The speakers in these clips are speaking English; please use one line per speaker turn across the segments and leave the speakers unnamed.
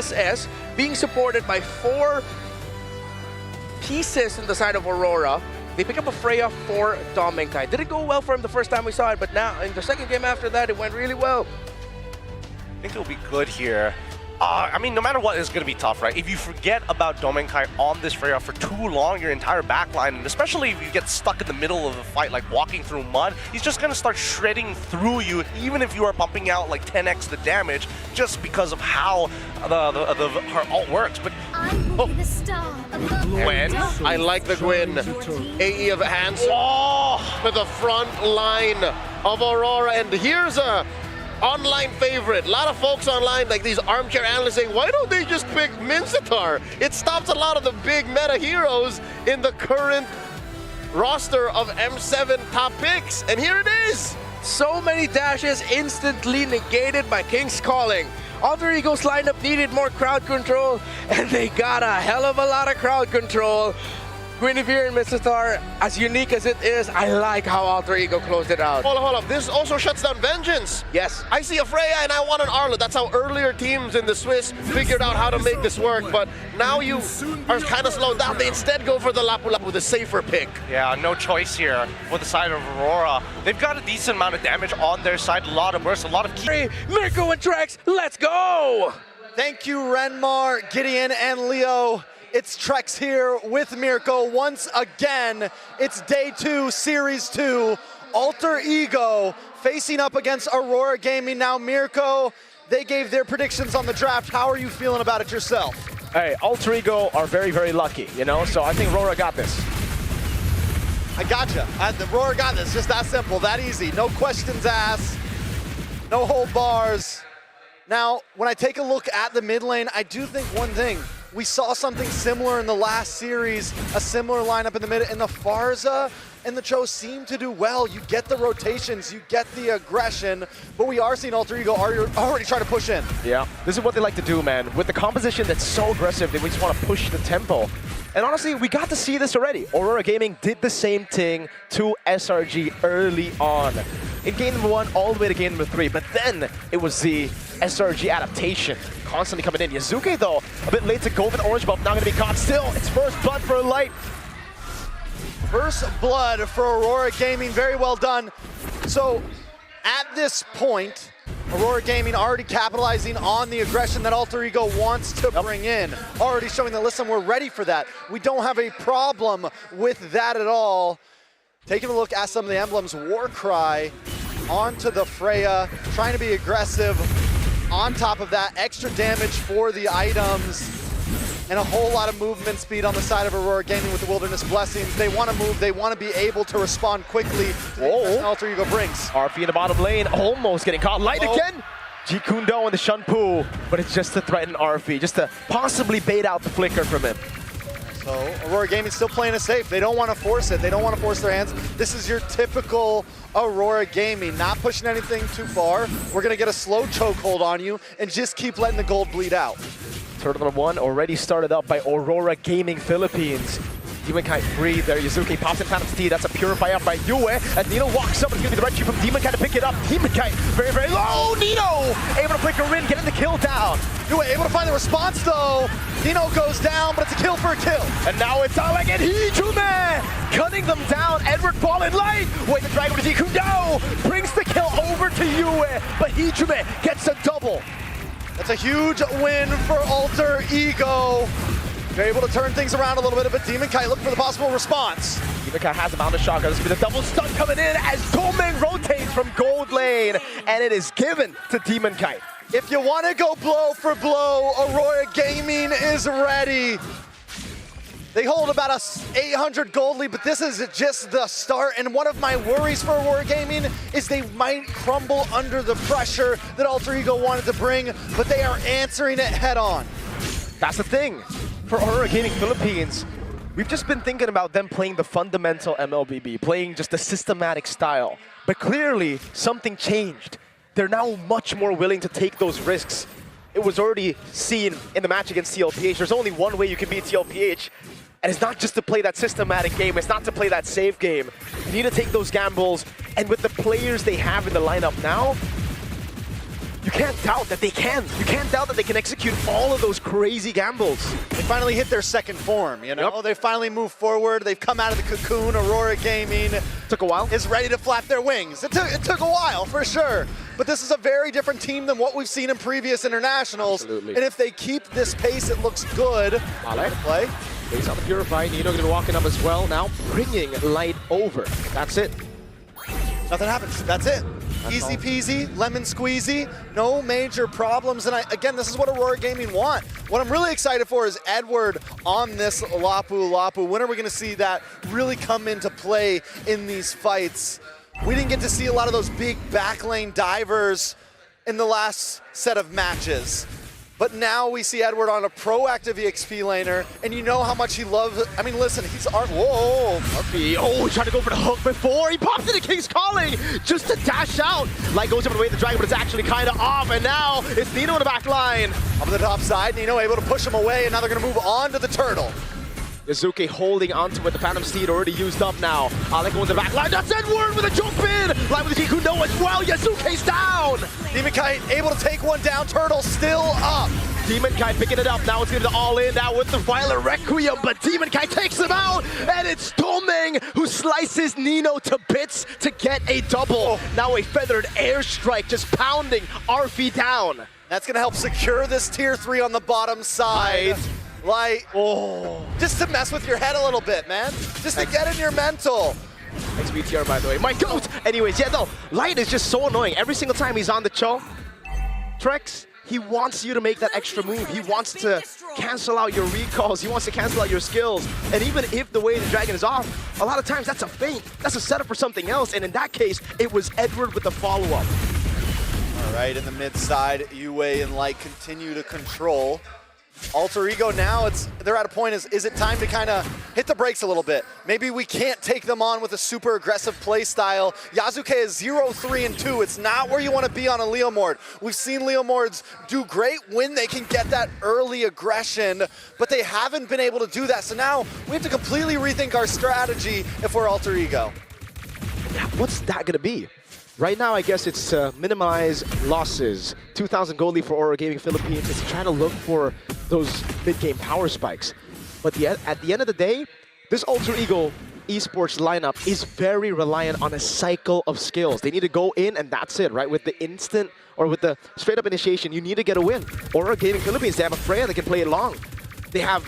TSS being supported by 4 pieces on the side of Aurora. They pick up a Freya for Domenkai. Didn't go well for him the first time we saw it, but now in the second game after that, it went really well.
I think it'll be good here. I mean, no matter what, it's going to be tough, right? If you forget about Domenkai on this Freya for too long, your entire backline, and especially if you get stuck in the middle of a fight, like walking through mud, he's just going to start shredding through you, even if you are pumping out like 10x the damage, just because of how her ult works. But
Gwen, I like the Gwen. AE of hands to the front line of Aurora, and here's a online favorite. A lot of folks online, like these armchair analysts, saying, why don't they just pick Mincetar? It stops a lot of the big meta heroes in the current roster of M7 top picks. And here it is.
So many dashes instantly negated by King's Calling. Alter Ego's lineup needed more crowd control, and they got a hell of a lot of crowd control. Guinevere and Mincetar, as unique as it is, I like how Alter Ego closed it out.
Hold up. This also shuts down Vengeance.
Yes.
I see a Freya and I want an Arlo. That's how earlier teams in the Swiss figured out how to make this work. But now you are kind of slowed down. They instead go for the Lapu Lapu, the safer pick.
yeah, no choice here for the side of Aurora. They've got a decent amount of damage on their side, a lot of bursts, a lot of key.
Mirko and Trex, let's go!
Thank you, Renmar, Gideon, and Leo. It's Trex here with Mirko once again. It's day 2, series 2. Alter Ego facing up against Aurora Gaming. Now, Mirko, they gave their predictions on the draft. How are you feeling about it yourself?
Hey, Alter Ego are very, very lucky, you know? So I think Aurora got this.
I gotcha. Aurora got this. Just that simple, that easy. No questions asked, no hold bars. Now, when I take a look at the mid lane, I do think one thing. We saw something similar in the last series, a similar lineup in the mid, and the Farza and the Cho seem to do well. You get the rotations, you get the aggression, but we are seeing Alter Ego already try to push in.
Yeah, this is what they like to do, man. With the composition that's so aggressive, they just want to push the tempo. And honestly, we got to see this already. Aurora Gaming did the same thing to SRG early on. In game number 1, all the way to game number 3, but then it was the SRG adaptation constantly coming in. Yazuke, though, a bit late to go with orange buff, not going to be caught still. It's first blood for Light.
First blood for Aurora Gaming, very well done. So, at this point, Aurora Gaming already capitalizing on the aggression that Alter Ego wants to bring in. Already showing that, listen, we're ready for that. We don't have a problem with that at all. Taking a look at some of the emblems, Warcry onto the Freya, trying to be aggressive. On top of that, extra damage for the items, and a whole lot of movement speed on the side of Aurora Gaming with the Wilderness Blessings. They want to move, they want to be able to respond quickly to the aggression Alter Ego brings.
RP in the bottom lane, almost getting caught. Light again! Jikundo and the Shunpu, but it's just to threaten RP, just to possibly bait out the flicker from him.
So Aurora Gaming still playing it safe. They don't want to force it. They don't want to force their hands. This is your typical Aurora Gaming, not pushing anything too far. We're going to get a slow chokehold on you and just keep letting the gold bleed out.
Turtle number 1 already started up by Aurora Gaming Philippines. Demonkai free there. Yazuki pops in Phantom's T. That's a purify up by Yue. As Nino walks up, it's going to be the red chip from Demonkai to pick it up. Demonkai very, very low. Nino able to flicker in, getting the kill down.
Yue able to find the response though. Nino goes down, but it's a kill for a kill.
And now it's Alec and Hijume cutting them down. Edward Ball in light. Wait, the Dragon with Jikundo brings the kill over to Yue, but Hijume gets a double.
That's a huge win for Alter Ego. They're able to turn things around a little bit, but Demonkai looking for the possible response.
Demonkai has him on the shotgun. This will be the double stun coming in as Tomeng rotates from gold lane, and it is given to Demonkai.
If you want to go blow for blow, Aurora Gaming is ready. They hold about a 800 gold lead, but this is just the start. And one of my worries for Aurora Gaming is they might crumble under the pressure that Alter Ego wanted to bring, but they are answering it head on.
That's the thing. For Aurora Gaming Philippines, we've just been thinking about them playing the fundamental MLBB, playing just the systematic style. But clearly, something changed. They're now much more willing to take those risks. It was already seen in the match against TLPH. There's only one way you can beat TLPH, and it's not just to play that systematic game, it's not to play that safe game. You need to take those gambles, and with the players they have in the lineup now, you can't doubt that they can. You can't doubt that they can execute all of those crazy gambles.
They finally hit their second form, you know?
Yep.
They finally moved forward. They've come out of the cocoon. Aurora Gaming
Took a while.
is ready to flap their wings. It took a while, for sure. But this is a very different team than what we've seen in previous internationals.
Absolutely.
And if they keep this pace, it looks good.
Ale.
Play.
Based on the Purify, Nino gonna be walking up as well now, bringing Light over. That's it.
Nothing happens. That's it.
That's
Easy
all.
peasy, lemon squeezy, no major problems. And again, this is what Aurora Gaming want. What I'm really excited for is Edward on this Lapu Lapu. When are we going to see that really come into play in these fights? We didn't get to see a lot of those big backlane divers in the last set of matches. But now we see Edward on a proactive EXP laner, and you know how much he loves it. I mean, listen, he's whoa.
Murphy, oh, he tried to go for the hook before. He popped into King's Calling just to dash out. Light goes over the way of the dragon, but it's actually kind of off, and now it's Nino in the back line.
Up on the top side, Nino able to push him away, and now they're going to move on to the turtle.
Yazuki holding onto it. The Phantom Steed already used up now. Alec goes in the back line. That's Edward with a jump in. Live with the Kikuno as well. Yazuki's down.
Demon Kite able to take one down. Turtle still up.
Demon Kite picking it up. Now it's going to the all-in now with the Violet Requiem, but Demon Kite takes him out, and it's Domeng who slices Nino to bits to get a double. Now a feathered airstrike just pounding Arfi down.
That's going to help secure this tier 3 on the bottom side. Like, just to mess with your head a little bit, man. Just to get in your mental.
Thanks BTR, by the way. My goat! Anyways, yeah, no, Light is just so annoying. Every single time he's on the Cho, Trex, he wants you to make that extra move. He wants to cancel out your recalls. He wants to cancel out your skills. And even if the way the dragon is off, a lot of times that's a feint. That's a setup for something else. And in that case, it was Edward with the follow-up.
All right, in the mid side, Yue and Light continue to control. Alter Ego now, they're at a point, is it time to kind of hit the brakes a little bit? Maybe we can't take them on with a super aggressive play style. Yazuke is 0, 3, and 2. It's not where you want to be on a Leomord. We've seen Leomords do great when they can get that early aggression, but they haven't been able to do that. So now we have to completely rethink our strategy if we're Alter Ego.
What's that going to be? Right now, I guess it's minimize losses. 2,000 gold lead for Aurora Gaming Philippines. It's trying to look for those mid-game power spikes. But at the end of the day, this Alter Ego Esports lineup is very reliant on a cycle of skills. They need to go in and that's it, right? With the instant or with the straight-up initiation, you need to get a win. Aurora Gaming Philippines, they have a Freya that can play it long. They have,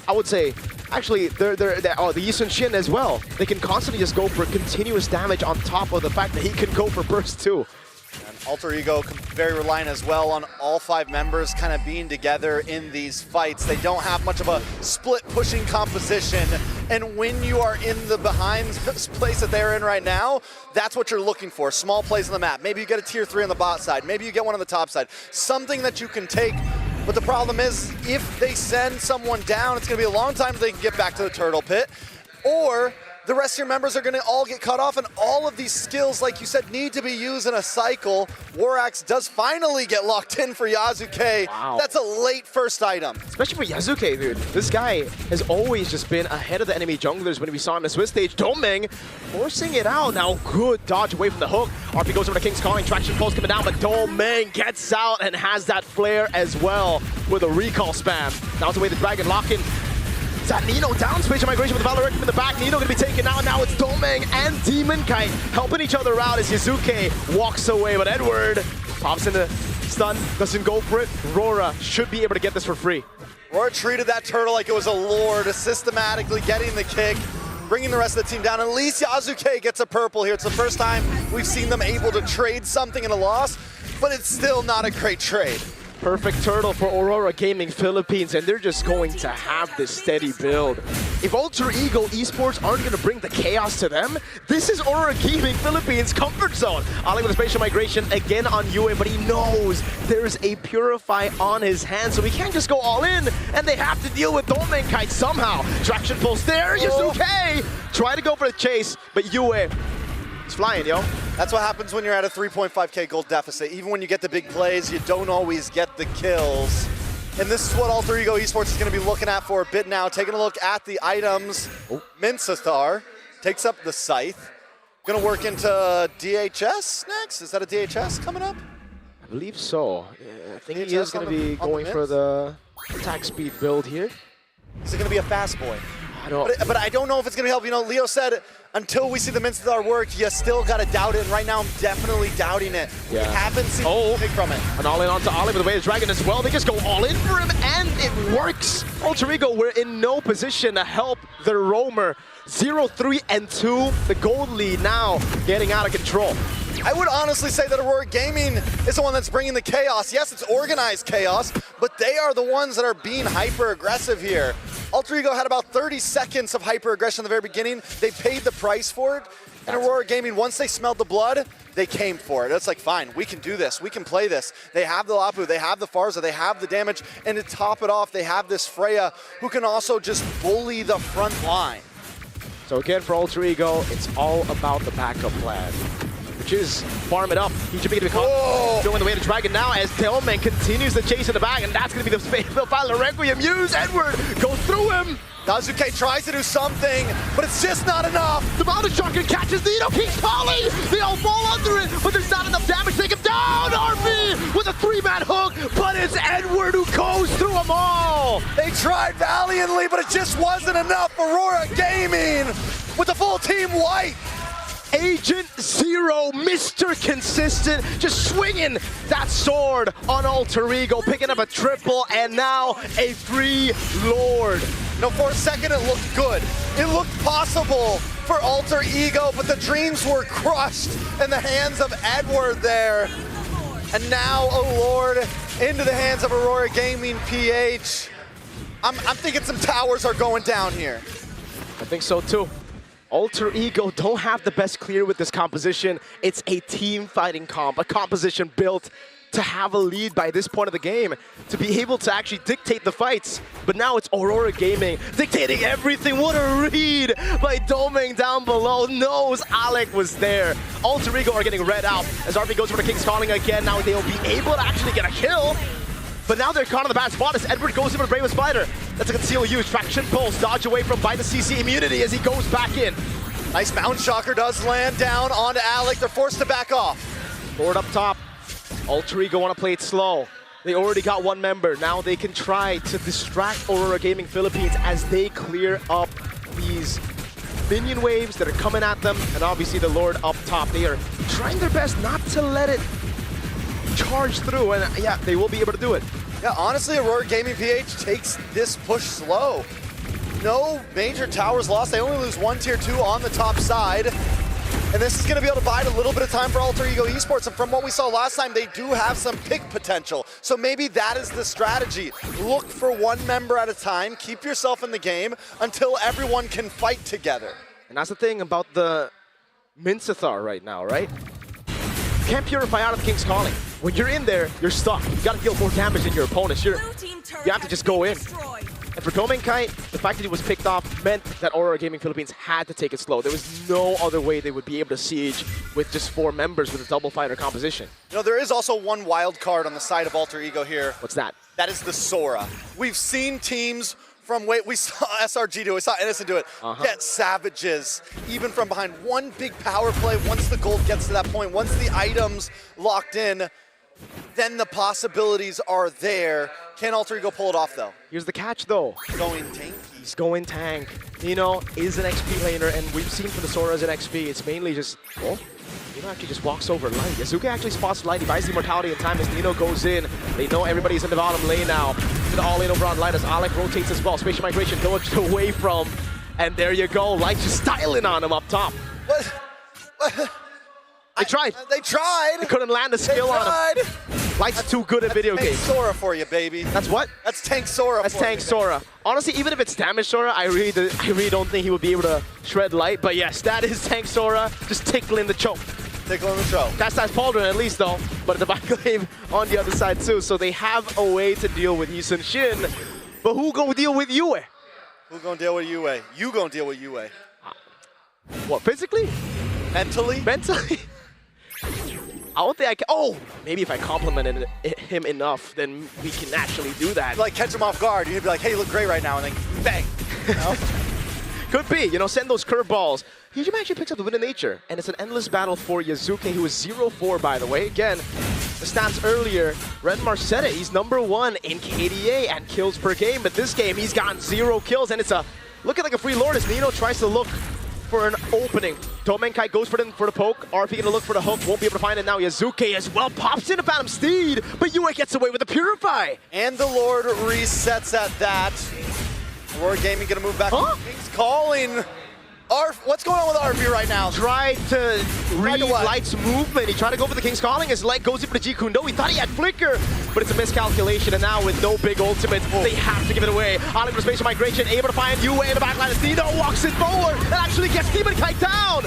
I would say, actually, they're the Yisun Shin as well. They can constantly just go for continuous damage on top of the fact that he can go for burst too.
And Alter Ego very reliant as well on all 5 members kind of being together in these fights. They don't have much of a split pushing composition. And when you are in the behind place that they're in right now, that's what you're looking for. Small plays on the map. Maybe you get a tier 3 on the bot side. Maybe you get one on the top side. Something that you can take. But the problem is, if they send someone down, it's going to be a long time until they can get back to the turtle pit. Or the rest of your members are going to all get cut off, and all of these skills, like you said, need to be used in a cycle. Warax does finally get locked in for Yazuke.
Wow.
That's a late first item.
Especially for Yazuke, dude. This guy has always just been ahead of the enemy junglers when we saw him in the Swiss stage. Domeng forcing it out. Now, good dodge away from the hook. RP goes over to King's Calling. Traction pulse coming down, but Domeng gets out and has that flare as well with a recall spam. Now it's away the dragon locking. Is that Nino down? Spatial migration with the Valor in the back. Nino gonna be taken out. Now it's Domeng and Demon Kite helping each other out as Yazuke walks away. But Edward pops in the stun, doesn't go for it. Aurora should be able to get this for free.
Aurora treated that turtle like it was a lord, systematically getting the kick, bringing the rest of the team down. At least Yazuke gets a purple here. It's the first time we've seen them able to trade something in a loss, but it's still not a great trade.
Perfect turtle for Aurora Gaming Philippines, and they're just going to have this steady build. If Alter Ego Esports aren't going to bring the chaos to them, this is Aurora Gaming Philippines' comfort zone. Ali with a spatial migration again on Yue, but he knows there's a Purify on his hand, so he can't just go all in, and they have to deal with Domeng Kite somehow. Traction pulse there, Yazuke! Try to go for the chase, but Yue is flying, yo.
That's what happens when you're at a 3.5k gold deficit. Even when you get the big plays, you don't always get the kills. And this is what Alter Ego Esports is going to be looking at for a bit now. Taking a look at the items. Minsathar takes up the Scythe. Going to work into DHS next. Is that a DHS coming up?
believe so. I think he
VHS
is going
on
to
the-
be
on the
going for
mids?
the attack speed build here.
Is it going to be a fast boy?
I don't.
But I don't know if it's going to help. You know, Leo said until we see the Minster work, you still got to doubt it. And right now, I'm definitely doubting it.
Yeah.
We haven't seen
Oh.
anything from it.
An all in onto Ollie with the way of Dragon as well. They just go all in for him, and it works. Alter Ego were in no position to help the roamer. 0-3 and 2. The gold lead now getting out of control.
I would honestly say that Aurora Gaming is the one that's bringing the chaos. Yes, it's organized chaos, but they are the ones that are being hyper-aggressive here. Alter Ego had about 30 seconds of hyper-aggression in the very beginning. They paid the price for it. And Aurora Gaming, once they smelled the blood, they came for it. It's like, fine, we can do this. We can play this. They have the Lapu, they have the Farza, they have the damage, and to top it off, they have this Freya who can also just bully the front line.
So again, for Alter Ego, it's all about the backup plan, which is farm it up. He should be able to going the way to Dragon now as Tailman continues to chase in the back, and that's going to be the final Requiem use. Edward goes through him.
Dazuke tries to do something, but it's just not enough.
The Mountain Sharker catches Nino, keeps calling. They all fall under it, but there's not enough damage to take him down. RB with a 3-man hook, but it's Edward who goes through them all.
They tried valiantly, but it just wasn't enough. Aurora Gaming with the full team white.
Agent Zero, Mr. Consistent, just swinging that sword on Alter Ego, picking up a triple, and now a free Lord.
No, for a second it looked good. It looked possible for Alter Ego, but the dreams were crushed in the hands of Edward there. And now a Lord into the hands of Aurora Gaming PH. I'm thinking some towers are going down here.
I think so too. Alter Ego don't have the best clear with this composition. It's a team fighting comp, a composition built to have a lead by this point of the game, to be able to actually dictate the fights. But now it's Aurora Gaming dictating everything. What a read by Doming down below. Knows Alec was there. Alter Ego are getting read out as RB goes for the King's Calling again. Now they'll be able to actually get a kill. But now they're caught in the bad spot as Edward goes in for Brave Spider. That's a conceal use. Traction pulse, dodge away from by the CC immunity as he goes back in.
Nice Mountain Shocker does land down onto Alec. They're forced to back off.
Forward up top. Alter Ego want to play it slow. They already got one member. Now they can try to distract Aurora Gaming Philippines as they clear up these minion waves that are coming at them. And obviously the Lord up top. They are trying their best not to let it charge through. And yeah, they will be able to do it.
Yeah, honestly, Aurora Gaming PH takes this push slow. No major towers lost. They only lose one tier 2 on the top side. And this is going to be able to bide a little bit of time for Alter Ego Esports. And from what we saw last time, they do have some pick potential. So maybe that is the strategy. Look for one member at a time. Keep yourself in the game until everyone can fight together.
And that's the thing about the Minsathar right now, right? You can't purify out of the King's Calling. When you're in there, you're stuck. You got to deal more damage than your opponents. You have to just go in. And for Domenkai, the fact that he was picked off meant that Aurora Gaming Philippines had to take it slow. There was no other way they would be able to siege with just 4 members with a double fighter composition.
You know, there is also one wild card on the side of Alter Ego here.
What's that?
That is the Sora. We've seen teams from, we saw SRG do it, we saw Innocent do it, get savages, even from behind. One big power play, once the gold gets to that point, once the items locked in, then the possibilities are there. Can Alter Ego pull it off, though?
Here's the catch, though.
Going tanky.
He's going tank. Nino is an XP laner, and we've seen for the Sora as an XP, it's mainly just, well, Nino actually just walks over Light. Yasuke actually spots Light. He buys the immortality in time as Nino goes in. They know everybody's in the bottom lane now. Gonna all in over on Light as Alec rotates as well. Spatial migration dodged away from, and there you go. Light just styling on him up top.
What?
They tried.
They tried.
They couldn't land a skill on him. Light's too good at video games.
That's Tank Sora for you, baby.
That's what?
That's Tank Sora.
That's Tank Sora. Honestly, even if it's damage Sora, I really don't think he would be able to shred Light. But yes, that is Tank Sora, just tickling the choke.
Tickling the choke.
That's Pauldron at least though, but the Backlave on the other side too. So they have a way to deal with Yi Sun-shin. But who gonna deal with Yue?
Who gonna deal with Yue? You gonna deal with Yue.
What, physically?
Mentally?
Mentally? I don't think I can. Oh, maybe if I complimented him enough, then we can actually do that.
Like catch him off guard. You'd be like, hey, you look great right now, and then bang. You know?
Could be, you know, send those curveballs. Hijima actually picks up the win of nature, and it's an endless battle for Yasuke, who is 0-4, by the way. Again, the stats earlier, Renmar said it, he's #1 in KDA and kills per game, but this game he's gotten 0 kills, and it's looking like a free lord as Nino tries to look for an opening. Domenkai goes for the poke, RP gonna look for the hook, won't be able to find it now. Yazuke as well pops in a Phantom Steed, but Yue gets away with the Purify.
And the Lord resets at that. Aurora Gaming gonna move back.
Huh?
King's calling. What's going on with RP right now?
Tried to read
what?
Light's movement. He tried to go for the King's Calling. His Light goes in for the G Kundo. He thought he had Flicker, but it's a miscalculation. And now with no big ultimate, they have to give it away. Alec with Spatial Migration, able to find Yue in the backline as Nino walks it forward and actually gets Demon Kite down.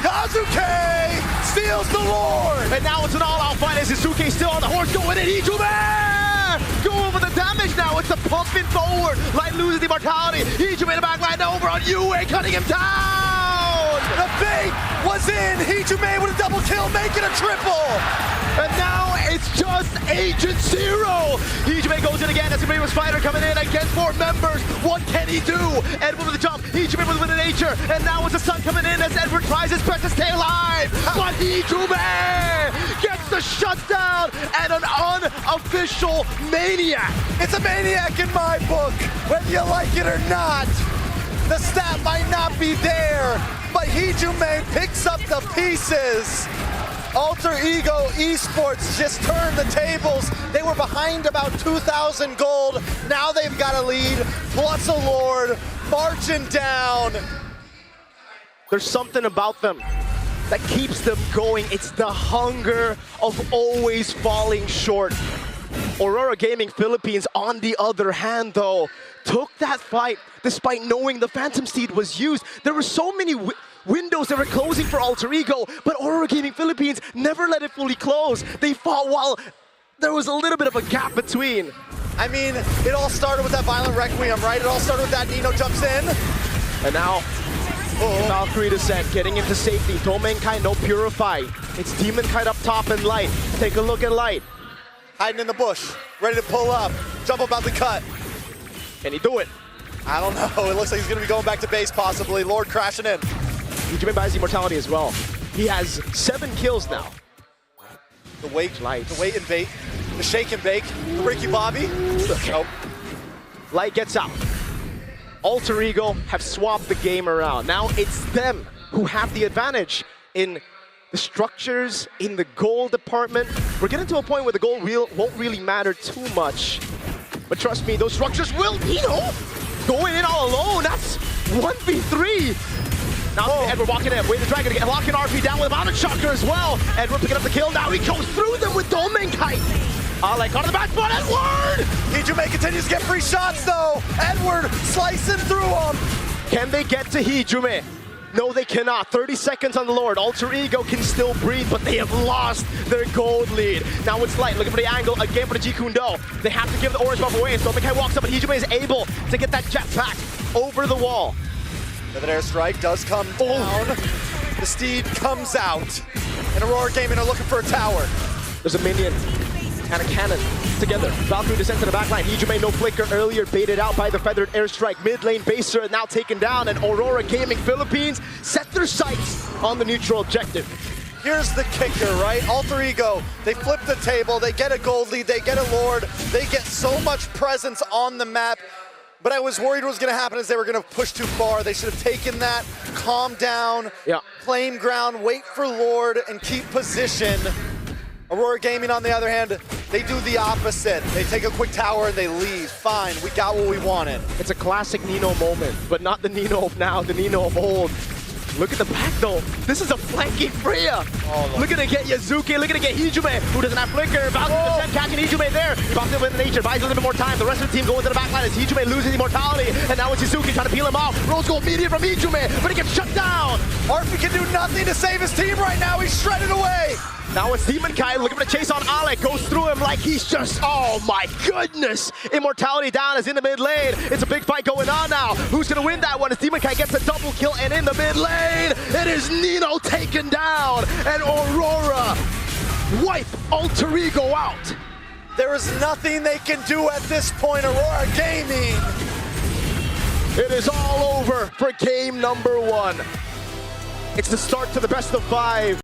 Kazuke steals the Lord.
And now it's an all-out fight as Isuke still on the horse going in. Ijume! Go over the damage now. It's a pumping forward. Light loses the immortality. Ijume in the backline over on Yue, cutting him down.
The bait was in. Hijume with a double kill, making a triple.
And now it's just Agent Zero. Hijume goes in again as the Brave Spider coming in against 4 members. What can he do? Edward with the jump. Hijume with the nature. And now it's the sun coming in as Edward tries his best to stay alive. But Hijume gets the shutdown and an unofficial maniac.
It's a maniac in my book, whether you like it or not. The stat might not be there, but Hijume picks up the pieces. Alter Ego Esports just turned the tables. They were behind about 2,000 gold. Now they've got a lead, plus a Lord, marching down.
There's something about them that keeps them going. It's the hunger of always falling short. Aurora Gaming Philippines, on the other hand, though, took that fight despite knowing the Phantom Steed was used. There were so many windows that were closing for Alter Ego, but Aurora Gaming Philippines never let it fully close. They fought while there was a little bit of a gap between.
I mean, it all started with that Violent Requiem, right? It all started with that Nino jumps in.
And now, Valkyrie Descent, getting into safety. Domenkai, no Purify. It's Demon Kite up top and Light. Take a look at Light.
Hiding in the bush, ready to pull up. Jump about the cut.
Can he do it?
I don't know. It looks like he's going to be going back to base possibly. Lord crashing in.
Hijume buys immortality as well. He has 7 kills now.
The wait,
Lights.
the wait and bait, the shake and bake, the Ricky Bobby. Nope.
Light gets out. Alter Ego have swapped the game around. Now it's them who have the advantage in the structures, in the goal department. We're getting to a point where the goal won't really matter too much. But trust me, those structures will, going in all alone. That's 1v3. Now Edward walking in, Wave the Dragon again, locking RP down with a Mountain Shocker as well. Edward picking up the kill, now he goes through them with Domenkai. Alec on the back spot, Edward!
Hijume continues to get free shots though. Edward slicing through them.
Can they get to Hijume? No, they cannot. 30 seconds on the Lord. Alter Ego can still breathe, but they have lost their gold lead. Now it's Light looking for the angle again for the G Kundo. They have to give the orange buff away. So Domenkai walks up, and Hijume is able to get that jetpack over the wall.
Another airstrike does come down. The Steed comes out. And Aurora Gaming are looking for a tower.
There's a minion and a cannon together. Valkyrie descent to the backline. Hijume no flicker earlier, baited out by the feathered airstrike. Mid lane baser now taken down, and Aurora Gaming Philippines set their sights on the neutral objective.
Here's the kicker, right? Alter Ego, they flip the table, they get a gold lead, they get a Lord, they get so much presence on the map. But I was worried what was going to happen is they were going to push too far. They should have taken that, calm down, claim ground, wait for Lord, and keep position. Aurora Gaming, on the other hand, they do the opposite. They take a quick tower and they leave. Fine, we got what we wanted.
It's a classic Nino moment, but not the Nino of now, the Nino of old. Look at the back though. This is a flanking Freya. Looking to get Yazuki, looking to get Hijume, who doesn't have flicker. Valkyrie catching Hijume there. He pops in with nature, buys a little bit more time. The rest of the team going to the back line as Hijume loses immortality. And now it's Yazuki trying to peel him off. Rose gold immediate from Hijume, but he gets shut down.
Arfi can do nothing to save his team right now. He's shredded away.
Now it's Demon Kai looking for the chase on Alec. Goes through him like he's just, oh my goodness. Immortality down is in the mid lane. It's a big fight going on now. Who's going to win that one? As Demon Kai gets a double kill, and in the mid lane, it is Nino taken down. And Aurora wipe Alter Ego out.
There is nothing they can do at this point, Aurora Gaming.
It is all over for game number 1. It's the start to the best of 5.